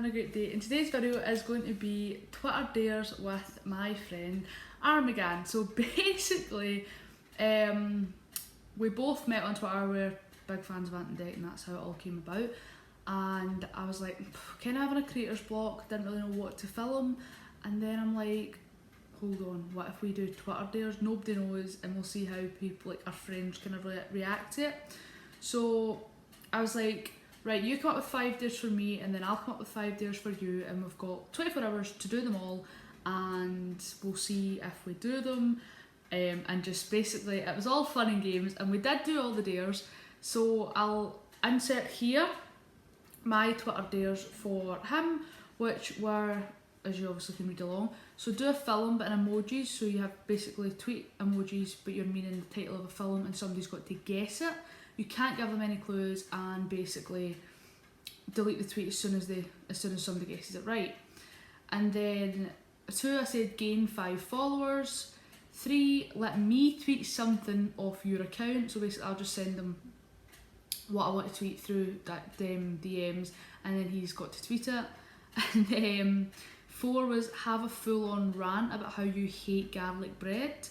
having a great day. And today's video is going to be Twitter dares with my friend Armoghan. So basically, we both met on Twitter, we're big fans of Ant and Dec, and that's how it all came about. And I was like, kind of having a creator's block, didn't really know what to film. And then I'm like, hold on, what if we do Twitter dares? Nobody knows, and we'll see how people, like our friends, kind of react to it. So I was like, right, you come up with 5 dares for me, and then I'll come up with 5 dares for you, and we've got 24 hours to do them all, and we'll see if we do them. And just basically, it was all fun and games, and we did do all the dares. So I'll insert here my Twitter dares for him, which were, as you obviously can read along, so do a film but in emojis, so you have basically tweet emojis but you're meaning the title of a film and somebody's got to guess it. You can't give them any clues, and basically delete the tweet as soon as somebody guesses it right. And then 2, I said gain 5 followers. 3, let me tweet something off your account, so basically I'll just send them what I want to tweet through that DMs, and then he's got to tweet it. And then 4 was have a full-on rant about how you hate garlic bread.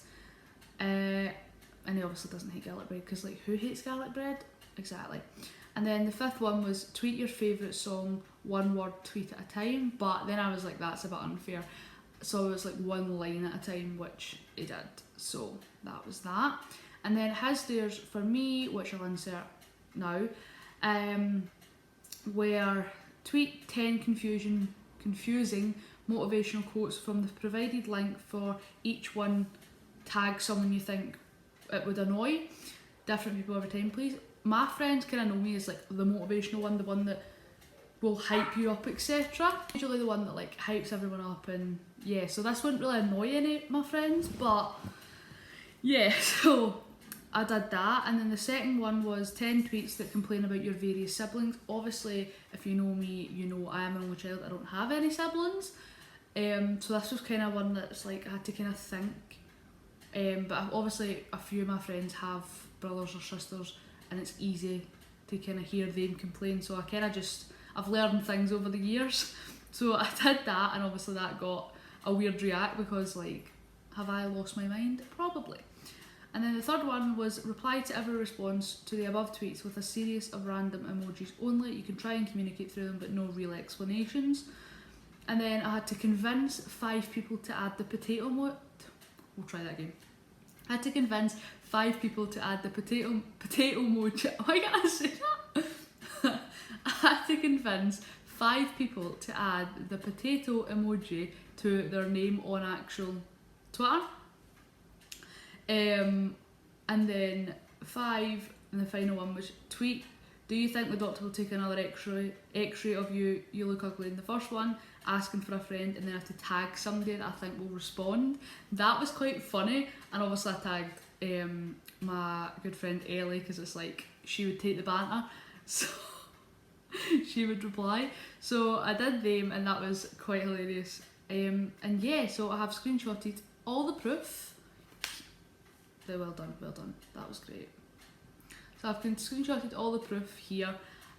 And he obviously doesn't hate garlic bread, because like, who hates garlic bread? Exactly. And then the 5th one was tweet your favourite song, 1 word tweet at a time, but then I was like, that's a bit unfair. So it was like 1 line at a time, which he did. So that was that. And then his dares for me, which I'll insert now, were tweet 10 confusing motivational quotes from the provided link. For each one, tag someone you think it would annoy. Different people every time, please. My friends kind of know me as like the motivational one, the one that will hype you up, etc. Usually the one that like hypes everyone up, and yeah, so this wouldn't really annoy any of my friends, but yeah, so I did that. And then the second one was 10 tweets that complain about your various siblings. Obviously, if you know me, you know I am an only child, I don't have any siblings. So this was kind of one that's like I had to kind of think. But obviously a few of my friends have brothers or sisters, and it's easy to kind of hear them complain, so I kind of just, I've learned things over the years. So I did that, and obviously that got a weird react, because like, have I lost my mind? Probably. And then the 3rd one was reply to every response to the above tweets with a series of random emojis only. You can try and communicate through them, but no real explanations. And then I had to convince 5 people to add the potato emoji. We'll try that again. I had to convince 5 people to add the potato emoji. Why can't I say that? I had to convince 5 people to add the potato emoji to their name on actual Twitter. And then 5, and the final one was tweet, do you think the doctor will take another x-ray of you? You look ugly. In the first one, asking for a friend, and then I have to tag somebody that I think will respond. That was quite funny, and obviously I tagged my good friend Ellie, because it's like she would take the banter, so she would reply. So I did them, and that was quite hilarious. And yeah, so I have screenshotted all the proof. Well done, that was great. So I've screenshotted all the proof here,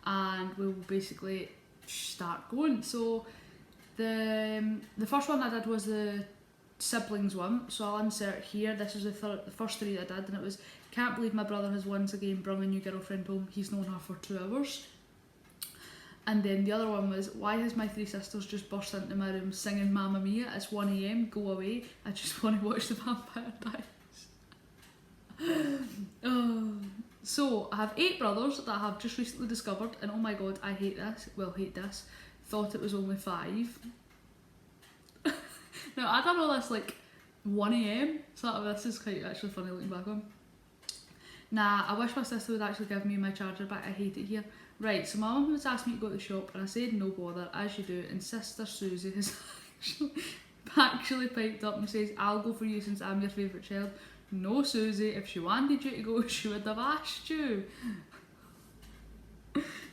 and we'll basically start going. So the first one I did was the siblings one, so I'll insert here. This is the first 3 that I did, and it was, can't believe my brother has once again brought a new girlfriend home, he's known her for 2 hours. And then the other one was, why has my 3 sisters just burst into my room singing Mamma Mia? It's 1 AM, go away, I just want to watch the vampire dies. Oh. So I have 8 brothers that I have just recently discovered, and oh my god, I hate this. Well, hate this. Thought it was only 5. Now I don't know, this like 1 AM, so this is quite actually funny looking back on. Nah, I wish my sister would actually give me my charger back, I hate it here. Right, so my mum was asking me to go to the shop, and I said no bother, as you do, and sister Susie has actually piped up and says, I'll go for you since I'm your favourite child. No, Susie, if she wanted you to go, she would have asked you.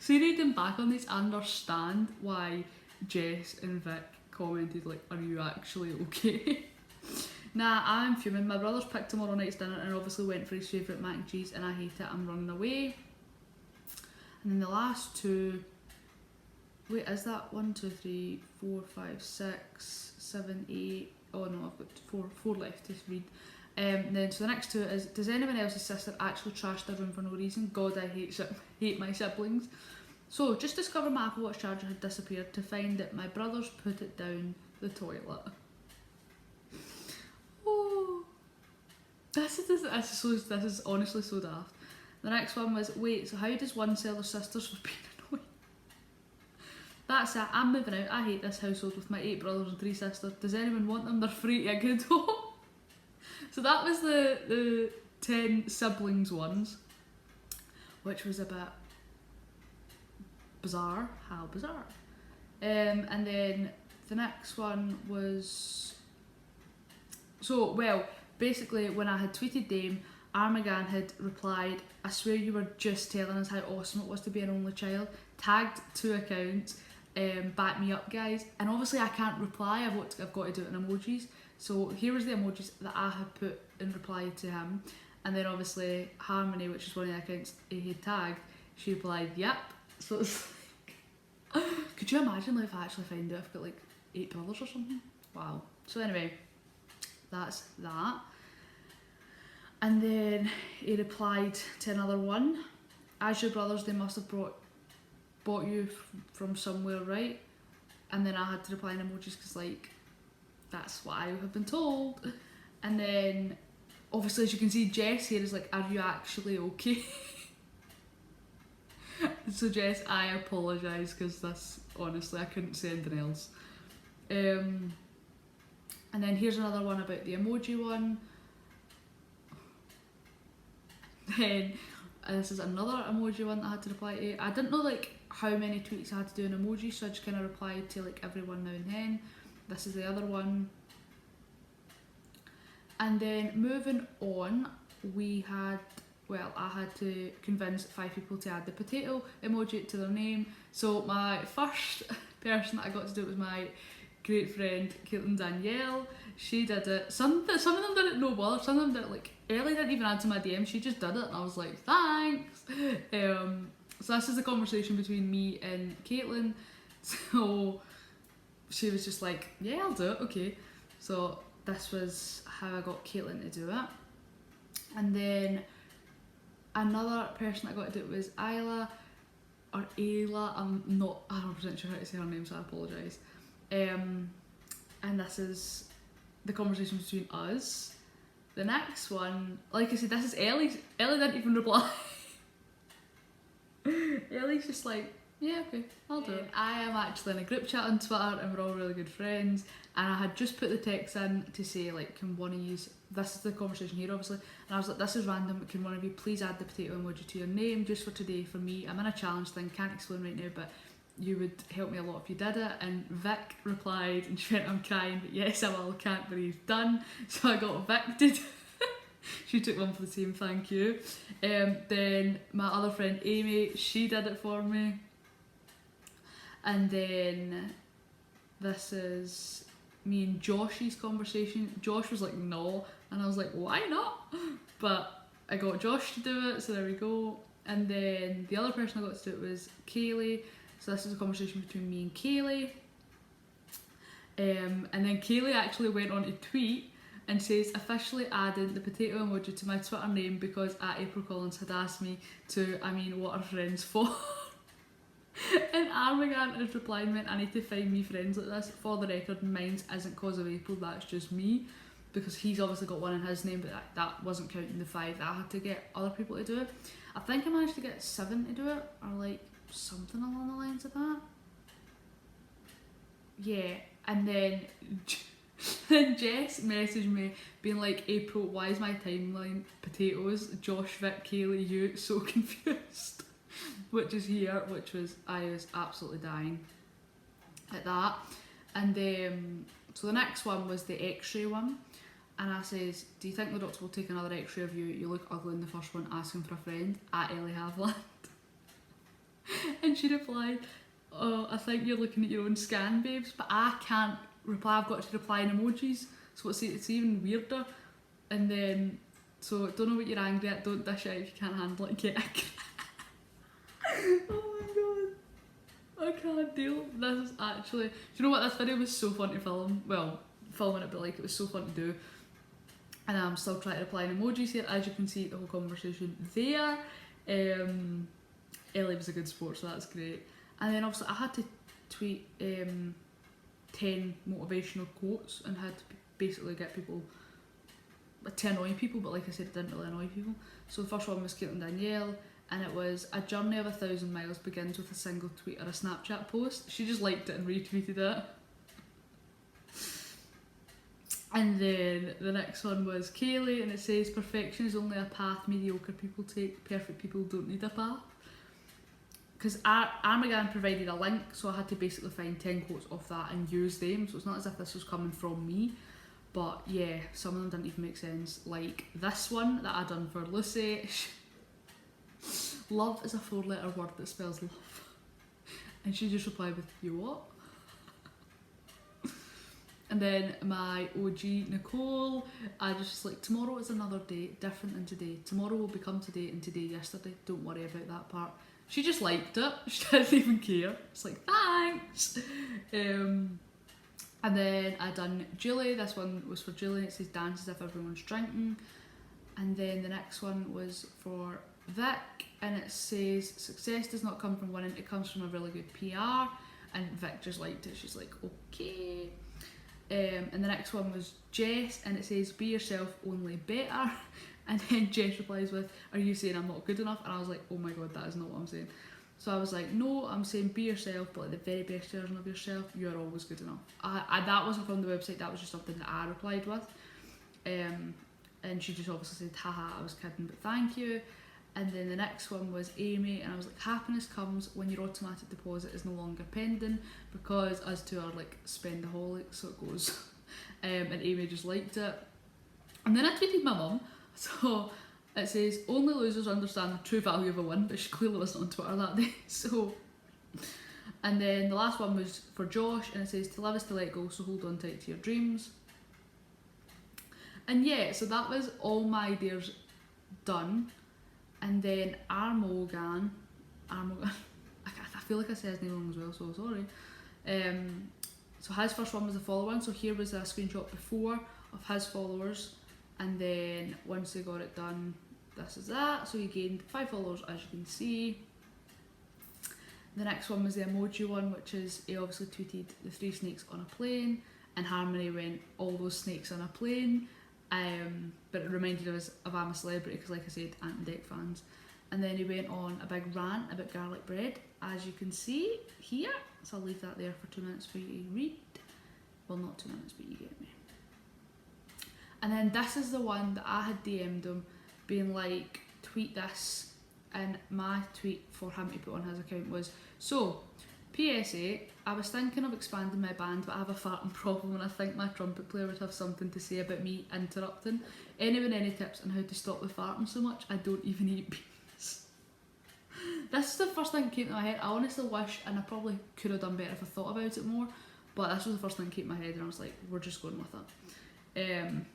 See, reading back on this, I understand why Jess and Vic commented like, are you actually okay? Nah, I'm fuming. My brother's picked tomorrow night's dinner and obviously went for his favourite mac and cheese, and I hate it, I'm running away. And then the last 2 Wait, is that 1, 2, 3, 4, 5, 6, 7, 8? Oh no, I've got four left to read. Then so the next two is, does anyone else's sister actually trash their room for no reason? God, I hate my siblings. So just discovered my Apple Watch charger had disappeared to find that my brothers put it down the toilet. Oh, this is honestly so daft. The next one was, wait, so how does one sell their sisters for being annoying? That's it, I'm moving out. I hate this household with my 8 brothers and 3 sisters. Does anyone want them? They're free to a good home. So that was the 10 siblings ones, which was a bit bizarre. How bizarre. And then the next one was, so, well, basically when I had tweeted them, Armoghan had replied, I swear you were just telling us how awesome it was to be an only child, tagged 2 accounts, back me up guys. And obviously I can't reply, I've got to do it in emojis. So here was the emojis that I had put in reply to him, and then obviously Harmony, which is one of the accounts he had tagged, she replied, yep. So it's like, could you imagine like, if I actually find out I've got like 8 brothers or something? Wow. So anyway, that's that. And then he replied to another one, as your brothers, they must have bought you from somewhere, right? And then I had to reply in emojis because like, that's what I have been told. And then obviously as you can see, Jess here is like, are you actually okay? So Jess, I apologise because this, honestly, I couldn't say anything else. And then here's another one about the emoji one. Then this is another emoji one that I had to reply to. I didn't know like how many tweets I had to do in emoji, so I just kind of replied to like everyone now and then. This is the other one. And then moving on, we had, well, I had to convince 5 people to add the potato emoji to their name. So my first person that I got to do it was my great friend Caitlin Danielle. She did it. Some of them did it no bother. Some of them did it like, Ellie didn't even answer my DM. She just did it, and I was like, thanks. So this is the conversation between me and Caitlin. So she was just like, yeah, I'll do it, okay. So this was how I got Caitlin to do it. And then another person I got to do it was Isla, or Ayla, I'm not 100% sure how to say her name, so I apologise. And this is the conversation between us. The next one, like I said, this is Ellie. Ellie didn't even reply. Ellie's just like, yeah, okay, I'll do it. I am actually in a group chat on Twitter and we're all really good friends, and I had just put the text in to say like, can one of you, this is the conversation here obviously, and I was like, this is random, can one of you please add the potato emoji to your name just for today for me? I'm in a challenge thing, can't explain right now, but you would help me a lot if you did it. And Vic replied and she went, I'm crying, but yes I will, can't breathe, done. So I got Vic to do she took one for the team, thank you. Then my other friend Amy, she did it for me. And then this is me and Josh's conversation. Josh was like, no, and I was like, why not? But I got Josh to do it, so there we go. And then the other person I got to do it was Kaylee. So this is a conversation between me and Kaylee. And then Kaylee actually went on to tweet and says, officially adding the potato emoji to my Twitter name because April Collins had asked me to, I mean, what are friends for? And Armoghan is replying, I need to find me friends like this. For the record, mine isn't cause of April, that's just me. Because he's obviously got one in his name, but that wasn't counting the 5 that I had to get other people to do it. I think I managed to get 7 to do it, or like something along the lines of that. Yeah, and then Jess messaged me being like, April, why is my timeline potatoes, Josh, Vic, Kaylee, you, so confused? Which is here, I was absolutely dying at that. And so the next one was the x-ray one, and I says, do you think the doctor will take another x-ray of you? You look ugly in the first one, asking for a friend, at Ellie Haviland. And she replied, oh, I think you're looking at your own scan, babes, but I can't reply, I've got to reply in emojis, so it's even weirder. And then, so don't know what you're angry at, don't dish out if you can't handle it, get a Oh my god, I can't. bad deal. This is actually, do you know what, this video was so fun to film. Well, filming it, but like it was so fun to do. And I'm still trying to reply in emojis here, as you can see the whole conversation there. Ellie was a good sport, so that's great. And then obviously I had to tweet 10 motivational quotes and had to basically get people, to annoy people, but like I said, it didn't really annoy people. So the first one was Caitlin Danielle, and it was, a journey of 1,000 miles begins with a single tweet or a Snapchat post. She just liked it and retweeted it. And then the next one was Kaylee, and it says, perfection is only a path mediocre people take, perfect people don't need a path. Because Armoghan provided a link, so I had to basically find 10 quotes off that and use them, so it's not as if this was coming from me. But yeah, some of them didn't even make sense. Like this one that I done for Lucy. Love is a 4-letter word that spells love. And she just replied with, you what? And then my OG Nicole, I just like, tomorrow is another day, different than today. Tomorrow will become today and today yesterday. Don't worry about that part. She just liked it. She didn't even care. It's like, thanks. And then I done Julie. This one was for Julie. It says, dance as if everyone's drinking. And then the next one was for Vic, and it says, success does not come from winning, it comes from a really good PR. And Vic just liked it. She's like, okay. And the next one was Jess, and it says, be yourself, only better. And then Jess replies with, are you saying I'm not good enough? And I was like, oh my god, that is not what I'm saying. So I was like, no, I'm saying be yourself, but like the very best version of yourself. You're always good enough. That wasn't from the website, that was just something that I replied with. And she just obviously said, haha, I was kidding, but thank you. And then the next one was Amy, and I was like, happiness comes when your automatic deposit is no longer pending, because us two are like spendaholics, so it goes. And Amy just liked it. And then I tweeted my mum, so it says, only losers understand the true value of a win, but she clearly wasn't on Twitter that day, so. And then the last one was for Josh, and it says, to live is to let go, so hold on tight to your dreams. And yeah, so that was all my ideas done. And then Armoghan, I feel like I said his name wrong as well, so sorry. So his first one was the follower one, so here was a screenshot before of his followers, and then once they got it done, this is that. So he gained 5 followers, as you can see. The next one was the emoji one, which is, he obviously tweeted the 3 snakes on a plane, and Harmony went, all those snakes on a plane. But it reminded us of I'm a Celebrity, because like I said, Ant and Dec fans. And then he went on a big rant about garlic bread, as you can see here. So I'll leave that there for 2 minutes for you to read. Well, not 2 minutes, but you get me. And then this is the one that I had DM'd him, being like, tweet this. And my tweet for him to put on his account was, so, PSA, I was thinking of expanding my band, but I have a farting problem and I think my trumpet player would have something to say about me interrupting. Anyone any tips on how to stop the farting so much? I don't even eat beans. This is the first thing that came to my head. I honestly wish, and I probably could have done better if I thought about it more, but this was the first thing that came to my head, and I was like, we're just going with it. And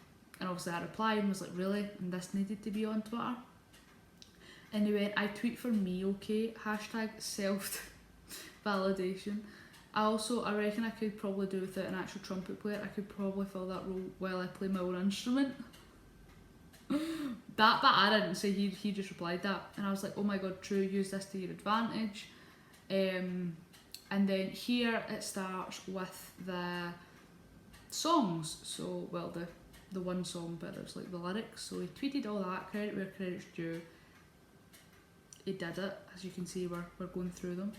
obviously I replied and was like, really? And this needed to be on Twitter? And he went, I tweet for me, okay? Hashtag self validation. I reckon I could probably do without an actual trumpet player. I could probably fill that role while I play my own instrument. That I didn't say, he just replied that, and I was like, oh my god, true, use this to your advantage. And then here it starts with the songs, so, well, the one song, but it's like the lyrics. So he tweeted all that, credit where credit's due. He did it, as you can see, we're going through them.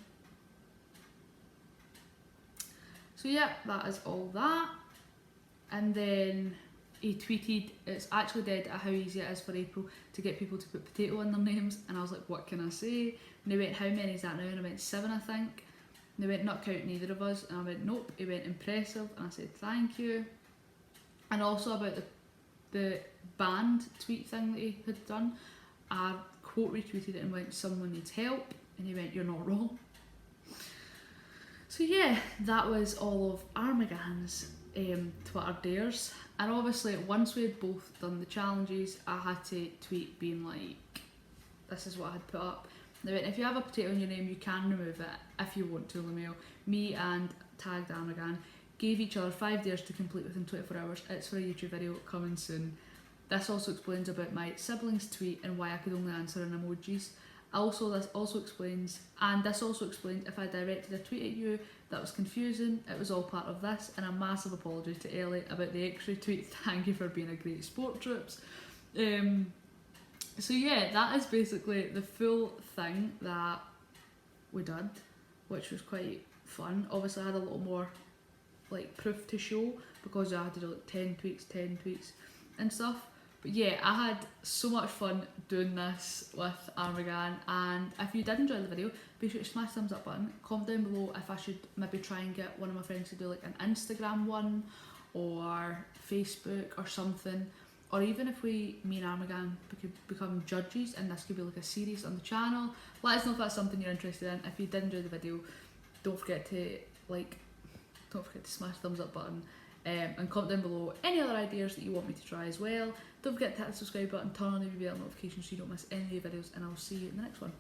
So yeah, that is all that. And then he tweeted, it's actually dead at how easy it is for April to get people to put potato in their names. And I was like, what can I say? And he went, how many is that now? And I went, 7, I think. And they went, not counting either of us. And I went, nope. He went, impressive. And I said, thank you. And also about the band tweet thing that he had done, I quote retweeted it and went, someone needs help. And he went, you're not wrong. So yeah, that was all of Armoghan's Twitter dares. And obviously once we had both done the challenges, I had to tweet being like, this is what I had put up. Now, if you have a potato in your name, you can remove it if you want to, Lamail. Me and tagged Armoghan gave each other 5 days to complete within 24 hours. It's for a YouTube video coming soon. This also explains about my siblings' tweet and why I could only answer in emojis. This also explains if I directed a tweet at you that was confusing, it was all part of this, and a massive apology to Ellie about the extra tweet. Thank you for being a great sport, Trips. So yeah, that is basically the full thing that we did, which was quite fun. Obviously I had a little more like proof to show because I had to do like 10 tweets and stuff. But yeah, I had so much fun doing this with Armoghan, and if you did enjoy the video, be sure to smash the thumbs up button. Comment down below if I should maybe try and get one of my friends to do like an Instagram one or Facebook or something, or even if me and Armoghan could become judges and this could be like a series on the channel. Let us know if that's something you're interested in. If you did enjoy the video, don't forget to smash the thumbs up button. And comment down below any other ideas that you want me to try as well. Don't forget to hit the subscribe button, turn on the bell notifications so you don't miss any of the videos, and I'll see you in the next one.